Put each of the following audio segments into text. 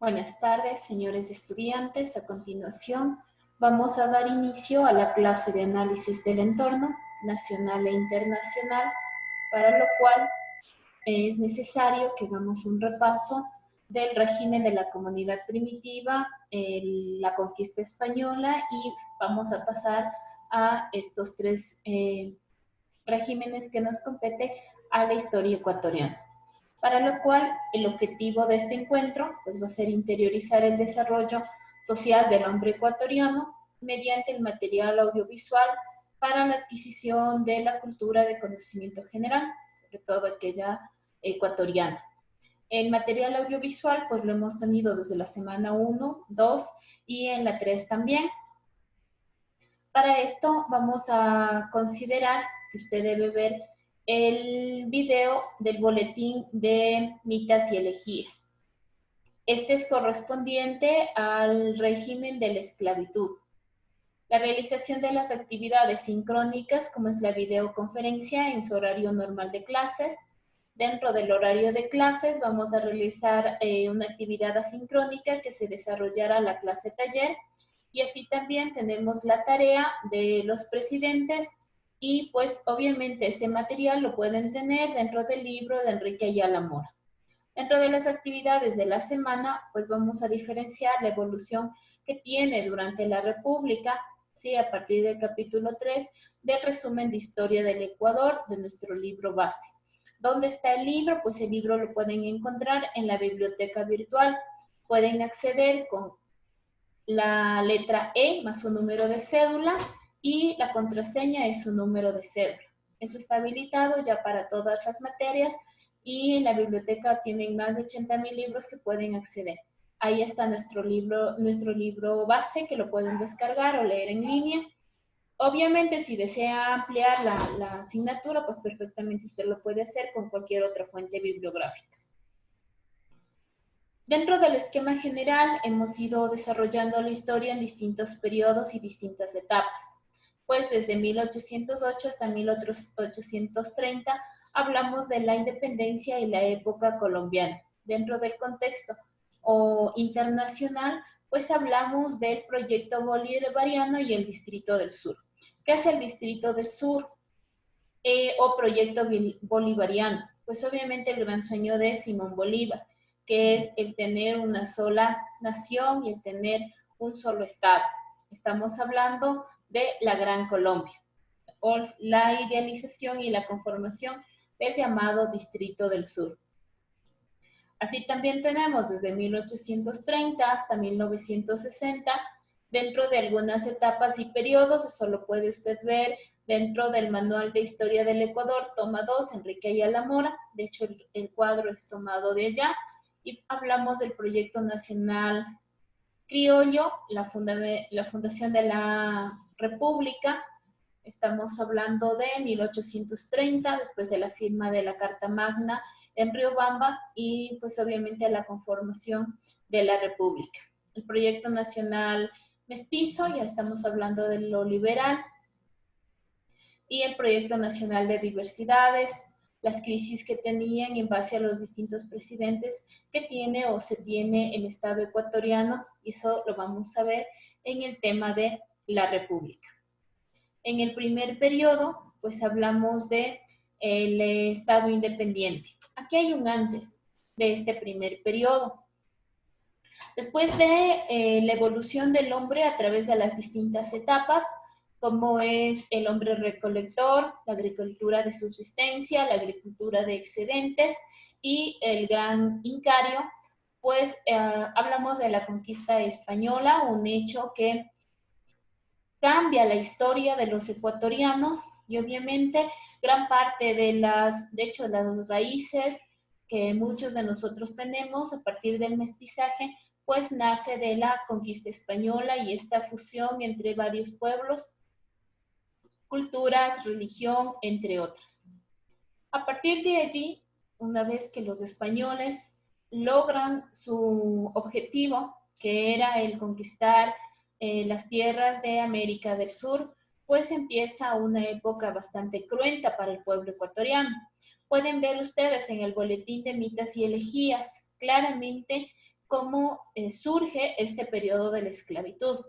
Buenas tardes, señores estudiantes. A continuación, vamos a dar inicio a la clase de análisis del entorno nacional e internacional, para lo cual es necesario que hagamos un repaso del régimen de la comunidad primitiva, la conquista española, y vamos a pasar a estos tres regímenes que nos compete a la historia ecuatoriana. Para lo cual, el objetivo de este encuentro pues, va a ser interiorizar el desarrollo social del hombre ecuatoriano mediante el material audiovisual para la adquisición de la cultura de conocimiento general, sobre todo aquella ecuatoriana. El material audiovisual pues lo hemos tenido desde la semana 1, 2 y en la 3 también. Para esto vamos a considerar que usted debe ver el video del boletín de mitas y elegías. Este es correspondiente al régimen de la esclavitud. La realización de las actividades sincrónicas, como es la videoconferencia en su horario normal de clases. Dentro del horario de clases vamos a realizar una actividad asincrónica que se desarrollará la clase taller, y así también tenemos la tarea de los presidentes, y pues obviamente este material lo pueden tener dentro del libro de Enrique Ayala Mora. Dentro de las actividades de la semana, pues vamos a diferenciar la evolución que tiene durante la República, ¿sí? A partir del capítulo 3 del resumen de historia del Ecuador de nuestro libro base. ¿Dónde está el libro? Pues el libro lo pueden encontrar en la biblioteca virtual. Pueden acceder con la letra E más su número de cédula, y la contraseña es su número de cédula. Eso está habilitado ya para todas las materias, y en la biblioteca tienen más de 80,000 libros que pueden acceder. Ahí está nuestro libro base, que lo pueden descargar o leer en línea. Obviamente, si desea ampliar la asignatura, pues perfectamente usted lo puede hacer con cualquier otra fuente bibliográfica. Dentro del esquema general hemos ido desarrollando la historia en distintos periodos y distintas etapas. Pues desde 1808 hasta 1830 hablamos de la independencia y la época colombiana. Dentro del contexto internacional, pues hablamos del proyecto bolivariano y el Distrito del Sur. ¿Qué es el Distrito del Sur o proyecto bolivariano? Pues obviamente el gran sueño de Simón Bolívar, que es el tener una sola nación y el tener un solo estado. Estamos hablando de la Gran Colombia, o la idealización y la conformación del llamado Distrito del Sur. Así también tenemos desde 1830 hasta 1960, dentro de algunas etapas y periodos. Eso lo puede usted ver dentro del Manual de Historia del Ecuador, toma 2, Enrique Ayala Mora. De hecho, el cuadro es tomado de allá. Y hablamos del Proyecto Nacional Criollo, la fundación de la República. Estamos hablando de 1830, después de la firma de la Carta Magna en Riobamba, y pues obviamente la conformación de la República. El Proyecto Nacional Mestizo, ya estamos hablando de lo liberal, y el Proyecto Nacional de Diversidades, las crisis que tenían en base a los distintos presidentes que tiene o se tiene el Estado ecuatoriano, y eso lo vamos a ver en el tema de la República. En el primer periodo, pues hablamos de el Estado independiente. Aquí hay un antes de este primer periodo. Después de la evolución del hombre a través de las distintas etapas, como es el hombre recolector, la agricultura de subsistencia, la agricultura de excedentes y el gran incario, pues hablamos de la conquista española, un hecho que cambia la historia de los ecuatorianos, y obviamente gran parte de las raíces que muchos de nosotros tenemos a partir del mestizaje, pues nace de la conquista española y esta fusión entre varios pueblos, culturas, religión, entre otras. A partir de allí, una vez que los españoles logran su objetivo, que era el conquistar las tierras de América del Sur, pues empieza una época bastante cruenta para el pueblo ecuatoriano. Pueden ver ustedes en el boletín de mitas y elegías claramente cómo surge este periodo de la esclavitud.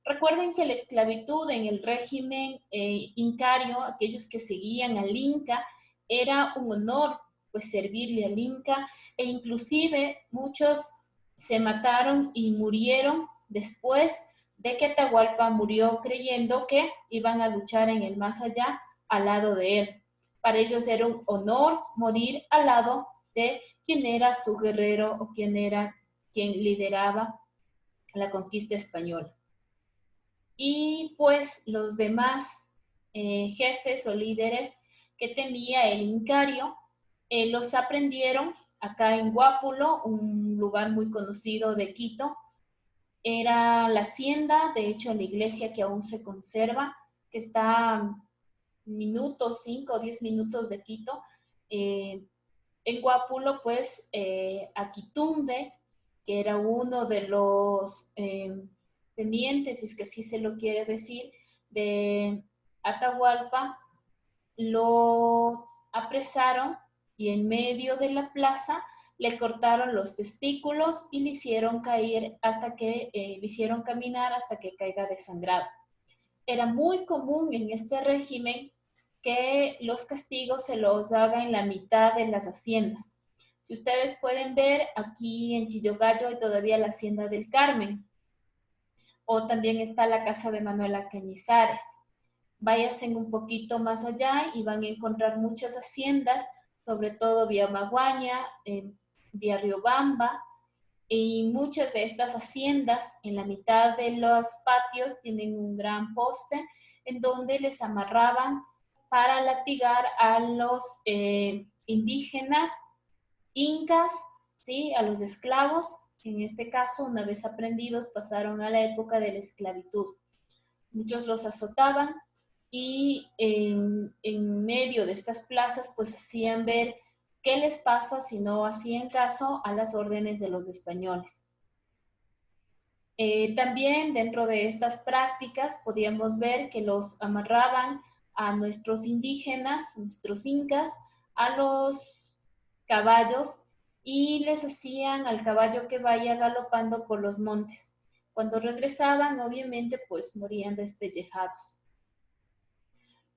Recuerden que la esclavitud en el régimen incario, aquellos que seguían al Inca, era un honor pues servirle al Inca, e inclusive muchos se mataron y murieron después de que Atahualpa murió creyendo que iban a luchar en el más allá al lado de él. Para ellos era un honor morir al lado de quien era su guerrero o quien lideraba la conquista española. Y pues los demás jefes o líderes que tenía el Incario los aprendieron acá en Guápulo, un lugar muy conocido de Quito. Era la hacienda, de hecho la iglesia que aún se conserva, que está a minutos, 5 o 10 minutos de Quito. En Guápulo, pues, Aquitumbe, que era uno de los tenientes, si es que así se lo quiere decir, de Atahualpa, lo apresaron y en medio de la plaza le cortaron los testículos y le hicieron caer hasta que le hicieron caminar hasta que caiga desangrado. Era muy común en este régimen que los castigos se los haga en la mitad de las haciendas. Si ustedes pueden ver, aquí en Chillogallo hay todavía la Hacienda del Carmen, o también está la casa de Manuela Cañizares. Váyanse un poquito más allá y van a encontrar muchas haciendas, sobre todo vía Maguaña, vía Riobamba, y muchas de estas haciendas en la mitad de los patios tienen un gran poste en donde les amarraban para latigar a los indígenas, incas, ¿sí? A los esclavos. En este caso, una vez aprendidos, pasaron a la época de la esclavitud. Muchos los azotaban y en medio de estas plazas pues hacían ver qué les pasa si no hacían caso a las órdenes de los españoles. También dentro de estas prácticas podíamos ver que los amarraban a nuestros indígenas, nuestros incas, a los caballos y les hacían al caballo que vaya galopando por los montes. Cuando regresaban, obviamente, pues morían despellejados.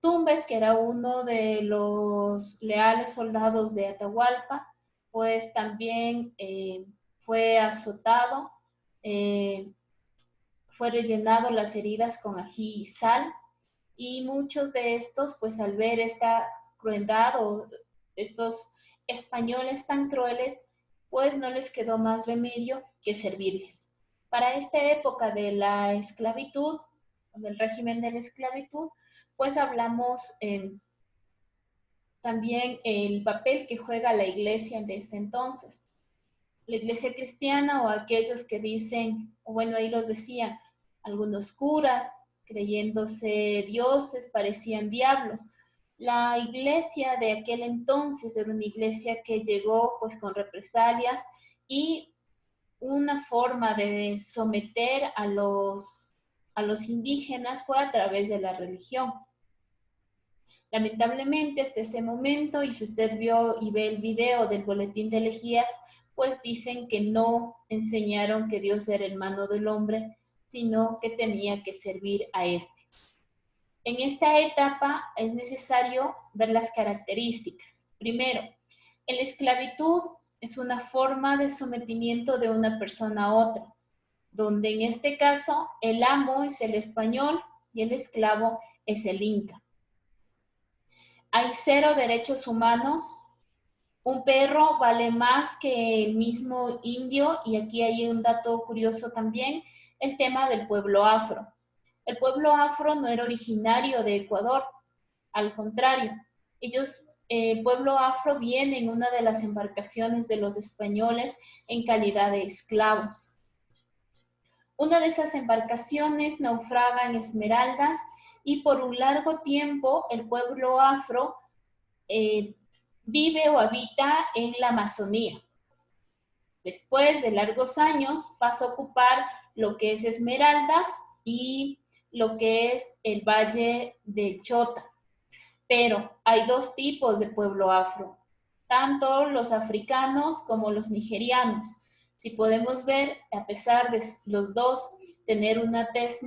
Tumbes, que era uno de los leales soldados de Atahualpa, pues también fue azotado, fue rellenado las heridas con ají y sal, y muchos de estos, pues al ver esta crueldad o estos españoles tan crueles, pues no les quedó más remedio que servirles. Para esta época de la esclavitud, del régimen de la esclavitud, pues hablamos también el papel que juega la iglesia desde entonces. La iglesia cristiana o aquellos que dicen, o bueno, ahí los decían, algunos curas creyéndose dioses parecían diablos. La iglesia de aquel entonces era una iglesia que llegó pues con represalias y una forma de someter a los indígenas fue a través de la religión. Lamentablemente, hasta ese momento, y si usted vio y ve el video del boletín de elegías, pues dicen que no enseñaron que Dios era hermano del hombre, sino que tenía que servir a este. En esta etapa es necesario ver las características. Primero, en la esclavitud es una forma de sometimiento de una persona a otra, donde en este caso el amo es el español y el esclavo es el inca. Hay 0 derechos humanos. Un perro vale más que el mismo indio, y aquí hay un dato curioso también, el tema del pueblo afro. El pueblo afro no era originario de Ecuador, al contrario, el pueblo afro viene en una de las embarcaciones de los españoles en calidad de esclavos. Una de esas embarcaciones naufraga en Esmeraldas y por un largo tiempo el pueblo afro vive o habita en la Amazonía. Después de largos años pasa a ocupar lo que es Esmeraldas y lo que es el Valle del Chota. Pero hay 2 tipos de pueblo afro, tanto los africanos como los nigerianos. Si podemos ver, a pesar de los dos tener una tez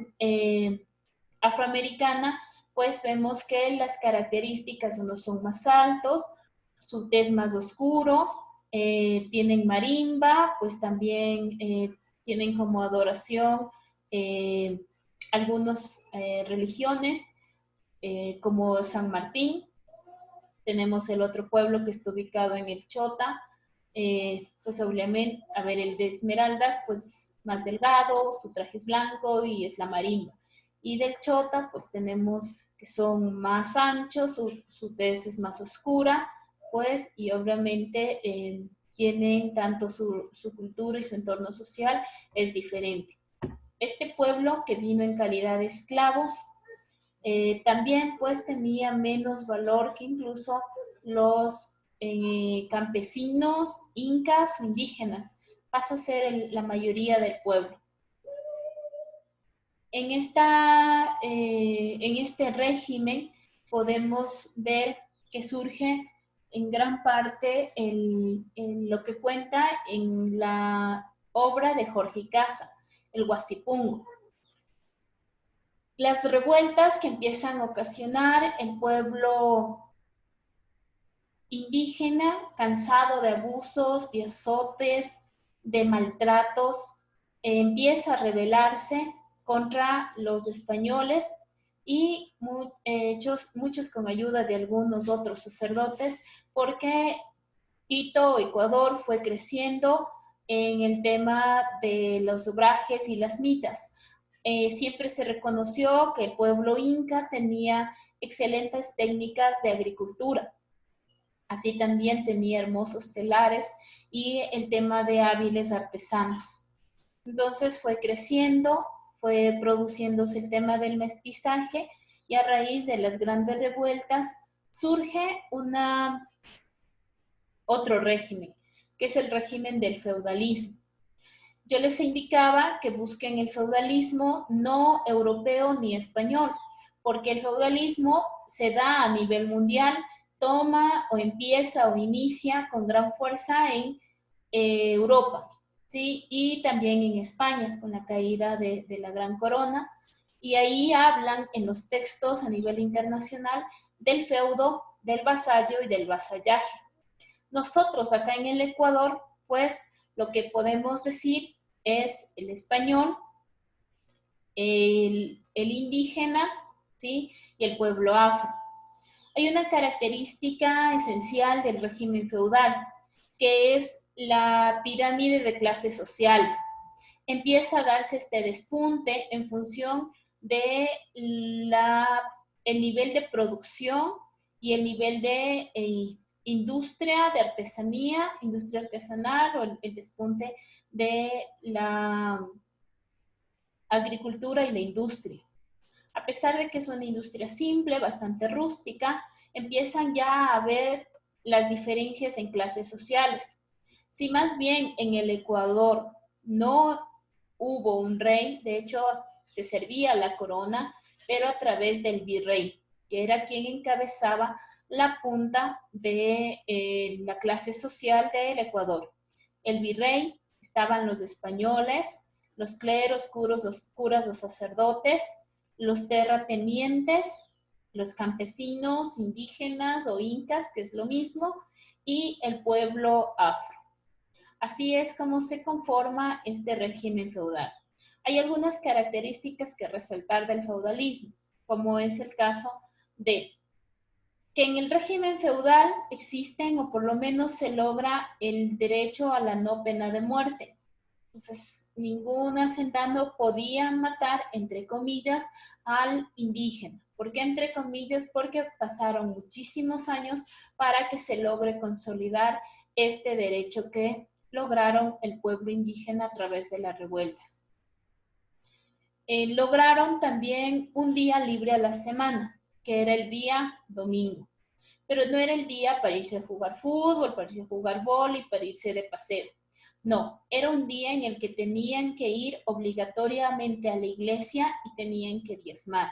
afroamericana, pues vemos que las características, unos son más altos, su tez más oscuro, tienen marimba, pues también tienen como adoración algunas religiones, como San Martín. Tenemos el otro pueblo que está ubicado en el Chota, pues obviamente, a ver, el de Esmeraldas, pues es más delgado, su traje es blanco y es la marimba. Y del Chota, pues tenemos que son más anchos, su tez es más oscura, pues, y obviamente tienen tanto su cultura y su entorno social es diferente. Este pueblo que vino en calidad de esclavos, también pues tenía menos valor que incluso los campesinos, incas o indígenas. Pasa a ser la mayoría del pueblo. En este régimen podemos ver que surge en gran parte en lo que cuenta en la obra de Jorge Casa, el Guasipungo. Las revueltas que empiezan a ocasionar el pueblo indígena, cansado de abusos, de azotes, de maltratos, empieza a rebelarse contra los españoles y muchos con ayuda de algunos otros sacerdotes, porque Quito, Ecuador, fue creciendo en el tema de los obrajes y las mitas. Siempre se reconoció que el pueblo inca tenía excelentes técnicas de agricultura. Así también tenía hermosos telares y el tema de hábiles artesanos. Entonces fue creciendo, fue produciéndose el tema del mestizaje y a raíz de las grandes revueltas surge otro régimen, que es el régimen del feudalismo. Yo les indicaba que busquen el feudalismo no europeo ni español, porque el feudalismo se da a nivel mundial, toma o empieza o inicia con gran fuerza en Europa, ¿sí? Y también en España, con la caída de la Gran Corona. Y ahí hablan en los textos a nivel internacional del feudo, del vasallo y del vasallaje. Nosotros acá en el Ecuador, pues lo que podemos decir es el español, el indígena, ¿sí? Y el pueblo afro. Hay una característica esencial del régimen feudal, que es la pirámide de clases sociales. Empieza a darse este despunte en función de el nivel de producción y el nivel de industria de artesanía, industria artesanal o el despunte de la agricultura y la industria. A pesar de que es una industria simple, bastante rústica, empiezan ya a ver las diferencias en clases sociales. Si más bien en el Ecuador no hubo un rey, de hecho se servía la corona, pero a través del virrey, que era quien encabezaba la punta de la clase social del Ecuador. El virrey, estaban los españoles, los cleros, curas, los sacerdotes, los terratenientes, los campesinos, indígenas o incas, que es lo mismo, y el pueblo afro. Así es como se conforma este régimen feudal. Hay algunas características que resaltar del feudalismo, como es el caso de que en el régimen feudal existen o por lo menos se logra el derecho a la no pena de muerte. Entonces, ningún hacendado podía matar, entre comillas, al indígena. ¿Por qué entre comillas? Porque pasaron muchísimos años para que se logre consolidar este derecho que lograron el pueblo indígena a través de las revueltas. Lograron también un día libre a la semana, que era el día domingo. Pero no era el día para irse a jugar fútbol, para irse a jugar vóley, para irse de paseo. No, era un día en el que tenían que ir obligatoriamente a la iglesia y tenían que diezmar.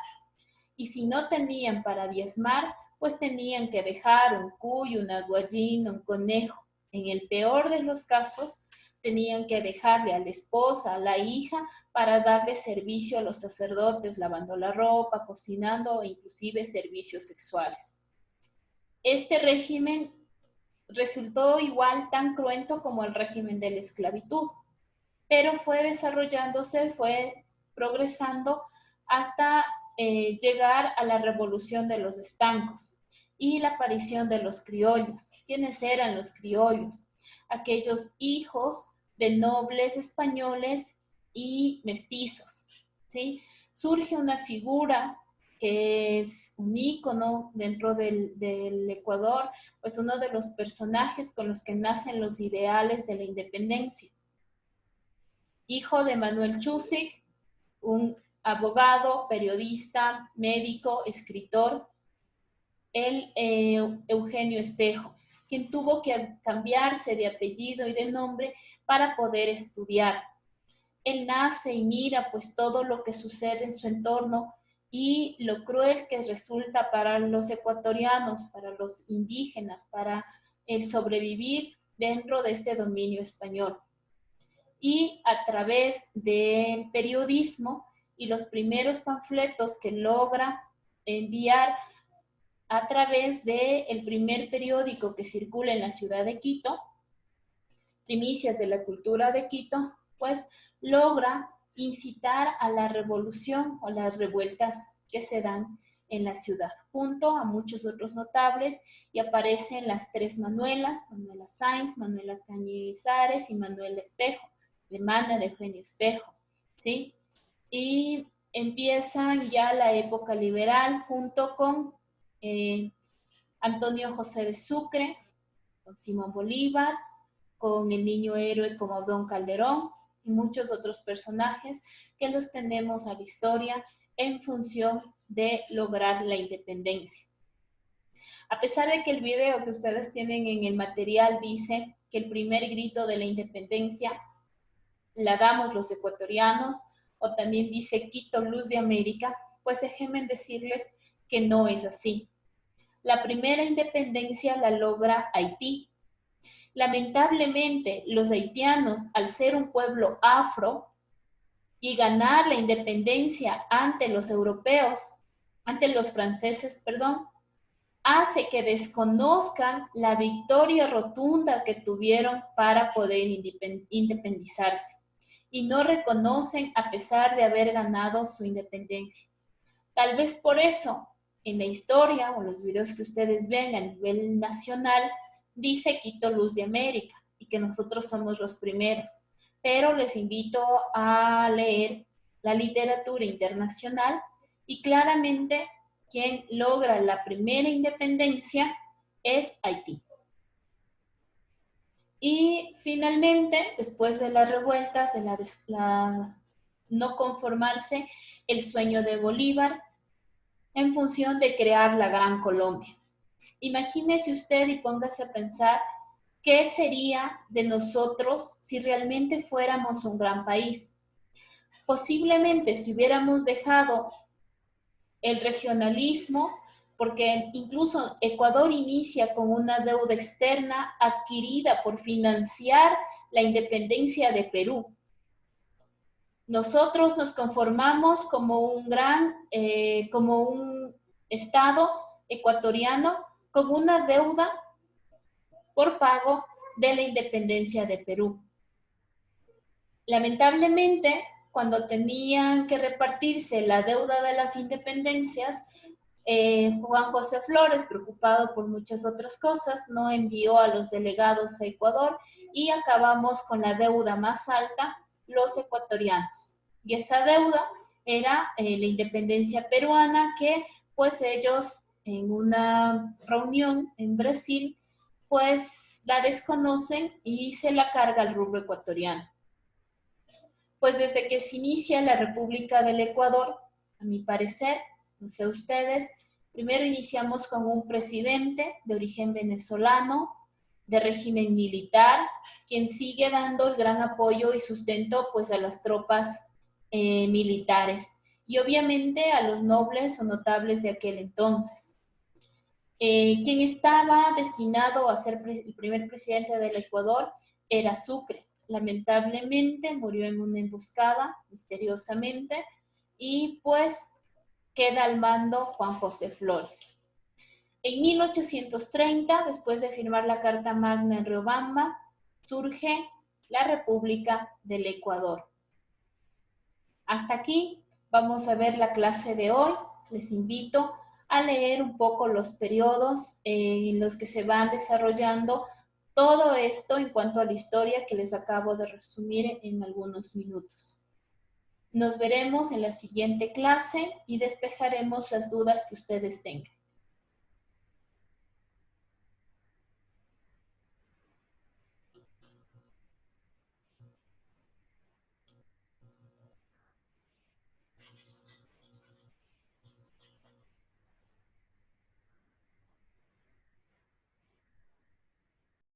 Y si no tenían para diezmar, pues tenían que dejar un cuy, una guayina, un conejo. En el peor de los casos, tenían que dejarle a la esposa, a la hija, para darle servicio a los sacerdotes, lavando la ropa, cocinando e inclusive servicios sexuales. Este régimen resultó igual tan cruento como el régimen de la esclavitud, pero fue desarrollándose, fue progresando hasta llegar a la revolución de los estancos y la aparición de los criollos. ¿Quiénes eran los criollos? Aquellos hijos de nobles españoles y mestizos, ¿sí? Surge una figura que es un ícono dentro del Ecuador, pues uno de los personajes con los que nacen los ideales de la independencia. Hijo de Manuel Chusik, un abogado, periodista, médico, escritor, el Eugenio Espejo, quien tuvo que cambiarse de apellido y de nombre para poder estudiar. Él nace y mira pues todo lo que sucede en su entorno y lo cruel que resulta para los ecuatorianos, para los indígenas, para el sobrevivir dentro de este dominio español. Y a través del periodismo y los primeros panfletos que logra enviar a través del primer periódico que circula en la ciudad de Quito, Primicias de la Cultura de Quito, pues logra incitar a la revolución o las revueltas que se dan en la ciudad, junto a muchos otros notables, y aparecen las tres Manuelas, Manuela Sáenz, Manuela Cañizares y Manuela Espejo, hermana de Eugenio Espejo, ¿sí? Y empiezan ya la época liberal junto con Antonio José de Sucre, con Simón Bolívar, con el niño héroe como Don Calderón y muchos otros personajes que los tenemos a la historia en función de lograr la independencia. A pesar de que el video que ustedes tienen en el material dice que el primer grito de la independencia la damos los ecuatorianos, o también dice Quito, luz de América, pues déjenme decirles que no es así. La primera independencia la logra Haití. Lamentablemente, los haitianos, al ser un pueblo afro y ganar la independencia ante los europeos, ante los franceses, perdón, hace que desconozcan la victoria rotunda que tuvieron para poder independizarse y no reconocen a pesar de haber ganado su independencia. Tal vez por eso, en la historia o los videos que ustedes ven a nivel nacional, dice Quito, luz de América, y que nosotros somos los primeros. Pero les invito a leer la literatura internacional y claramente quien logra la primera independencia es Haití. Y finalmente, después de las revueltas, de la no conformarse, el sueño de Bolívar en función de crear la Gran Colombia. Imagínese usted y póngase a pensar qué sería de nosotros si realmente fuéramos un gran país. Posiblemente si hubiéramos dejado el regionalismo, porque incluso Ecuador inicia con una deuda externa adquirida por financiar la independencia de Perú. Nosotros nos conformamos como como un estado ecuatoriano con una deuda por pago de la independencia de Perú. Lamentablemente, cuando tenían que repartirse la deuda de las independencias, Juan José Flores, preocupado por muchas otras cosas, no envió a los delegados a Ecuador y acabamos con la deuda más alta, los ecuatorianos. Y esa deuda era la independencia peruana que pues ellos en una reunión en Brasil pues la desconocen y se la carga al rubro ecuatoriano. Pues desde que se inicia la República del Ecuador, a mi parecer, no sé ustedes, primero iniciamos con un presidente de origen venezolano, de régimen militar, quien sigue dando el gran apoyo y sustento pues a las tropas militares y obviamente a los nobles o notables de aquel entonces. Quien estaba destinado a ser el primer presidente del Ecuador era Sucre, lamentablemente murió en una emboscada, misteriosamente, y pues queda al mando Juan José Flores. En 1830, después de firmar la Carta Magna en Riobamba, surge la República del Ecuador. Hasta aquí vamos a ver la clase de hoy. Les invito a leer un poco los periodos en los que se van desarrollando todo esto en cuanto a la historia que les acabo de resumir en algunos minutos. Nos veremos en la siguiente clase y despejaremos las dudas que ustedes tengan.